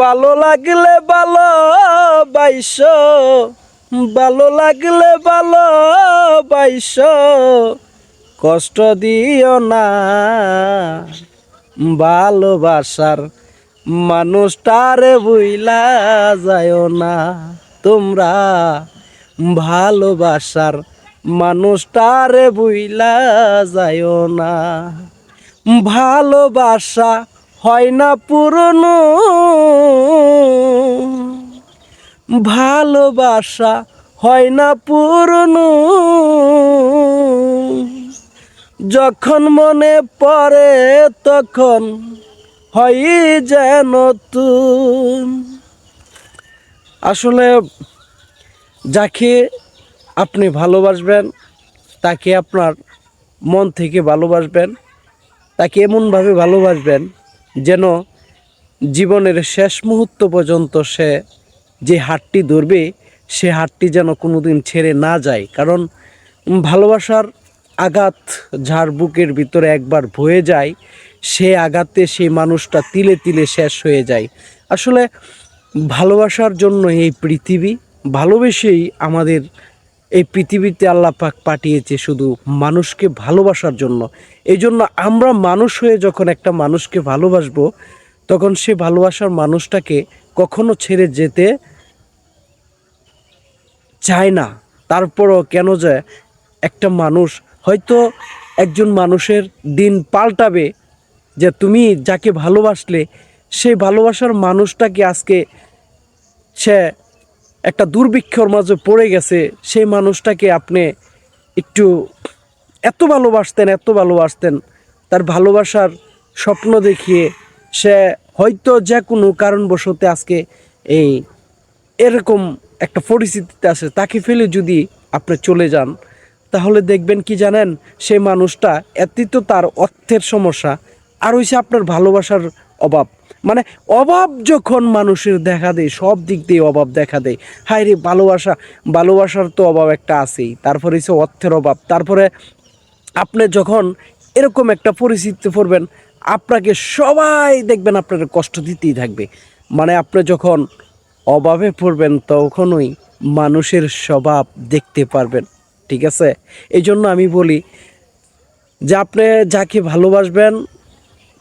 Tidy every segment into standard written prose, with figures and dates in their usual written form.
ভালো লাগলে ভালোবাসো, ভালো লাগলে ভালোবাসো, কষ্ট দিও না। ভালোবাসার মানুষটারে ভুইলা যায়ও না তোমরা, ভালোবাসার মানুষটারে ভুইলা যায়ও না। ভালোবাসা হয় না পুরনো, ভালোবাসা হয় না পুরনো, যখন মনে পড়ে তখন হয় যেন নতুন। আসলে যাকে আপনি ভালোবাসবেন তাকে আপনার মন থেকে ভালোবাসবেন, তাকে এমনভাবে ভালোবাসবেন যেন জীবনের শেষ মুহূর্ত পর্যন্ত সে যে হাতটি ধরবে সে হাতটি যেন কোনোদিন ছেড়ে না যায়। কারণ ভালোবাসার আঘাত যার বুকের ভিতরে একবার বয়ে যায়, সে আঘাতে সেই মানুষটা তিলে তিলে শেষ হয়ে যায়। আসলে ভালোবাসার জন্য এই পৃথিবী, ভালোবেসেই আমাদের এই পৃথিবীতে আল্লাহ পাক পাঠিয়েছে শুধু মানুষকে ভালোবাসার জন্য। এই জন্য আমরা মানুষ হয়ে যখন একটা মানুষকে ভালোবাসবো তখন সে ভালোবাসার মানুষটাকে কখনো ছেড়ে যেতে চায় না। তারপরও কেন যায় একটা মানুষ হয়তো একজন মানুষের দিন পাল্টাবে, যে তুমি যাকে ভালোবাসলে সেই ভালোবাসার মানুষটাকে আজকে সে একটা দুর্ভিক্ষর মাঝে পড়ে গেছে, সেই মানুষটাকে আপনি একটু এত ভালোবাসতেন, এত ভালোবাসতেন, তার ভালোবাসার স্বপ্ন দেখিয়ে সে হয়তো যে কোনো কারণবশত আজকে এই এরকম একটা পরিস্থিতিতে আছে, তাকে ফেলে যদি আপনি চলে যান তাহলে দেখবেন কি জানেন, সেই মানুষটা এতই তো তার অর্থের সমস্যা, আর হইছে আপনার ভালোবাসার অভাব। মানে অভাব যখন মানুষের দেখা দেয়, সব দিক দিয়ে অভাব দেখা দেয়। হায় রে ভালোবাসা, ভালোবাসার তো অভাব একটা আছেই, তারপরে হচ্ছে অর্থের অভাব। তারপরে আপনি যখন এরকম একটা পরিস্থিতিতে পড়বেন, আপনাকে সবাই দেখবেন আপনার কষ্ট দিতেই থাকবে। মানে আপনি যখন অভাবে পড়বেন তখনই মানুষের স্বভাব দেখতে পারবেন। ঠিক আছে, এই জন্য আমি বলি যে আপনি যাকে ভালোবাসবেন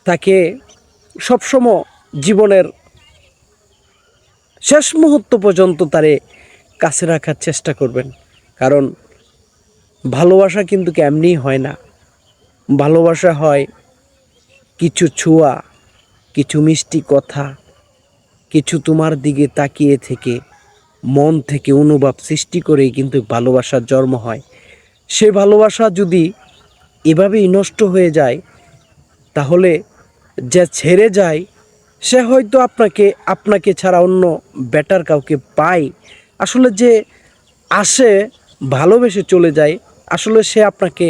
তাকে সবসময় জীবনের শেষ মুহূর্ত পর্যন্ত তারে কাছে রাখার চেষ্টা করবেন। কারণ ভালোবাসা কিন্তু এমনিই হয় না, ভালোবাসা হয় কিছু ছোঁয়া, কিছু মিষ্টি কথা, কিছু তোমার দিকে তাকিয়ে থেকে মন থেকে অনুভব সৃষ্টি করেই কিন্তু ভালোবাসার জন্ম হয়। সে ভালোবাসা যদি এভাবেই নষ্ট হয়ে যায় তাহলে যে ছেড়ে যায় সে হয়তো আপনাকে ছাড়া অন্য বেটার কাউকে পায়। আসলে যে আসে ভালোবেসে চলে যায়, আসলে সে আপনাকে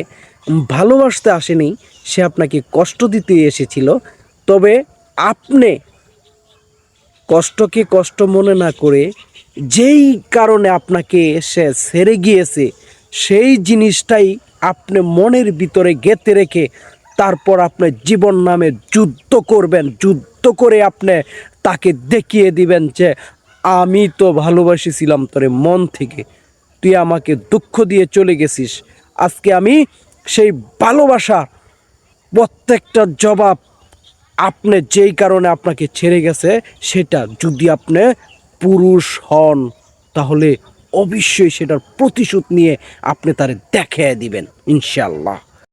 ভালোবাসতে আসেনি, সে আপনাকে কষ্ট দিতে এসেছিল। তবে আপনি কষ্টকে কষ্ট মনে না করে যেই কারণে আপনাকে সে ছেড়ে গিয়েছে সেই জিনিসটাই আপনি মনের ভিতরে গেঁথে রেখে তারপর আপনি জীবন নামে যুদ্ধ করবেন। যুদ্ধ করে আপনি তাকে দেখিয়ে দিবেন যে আমি তো ভালোবাসেছিলাম তোরে মন থেকে, তুই আমাকে দুঃখ দিয়ে চলে গেছিস, আজকে আমি সেই ভালোবাসা প্রত্যেকটা জবাব আপনি যেই কারণে আপনাকে ছেড়ে গেছে সেটা যদি আপনি পুরুষ হন তাহলে অবশ্যই সেটার প্রতিশোধ নিয়ে আপনি তারে দেখিয়ে দিবেন ইনশাআল্লাহ।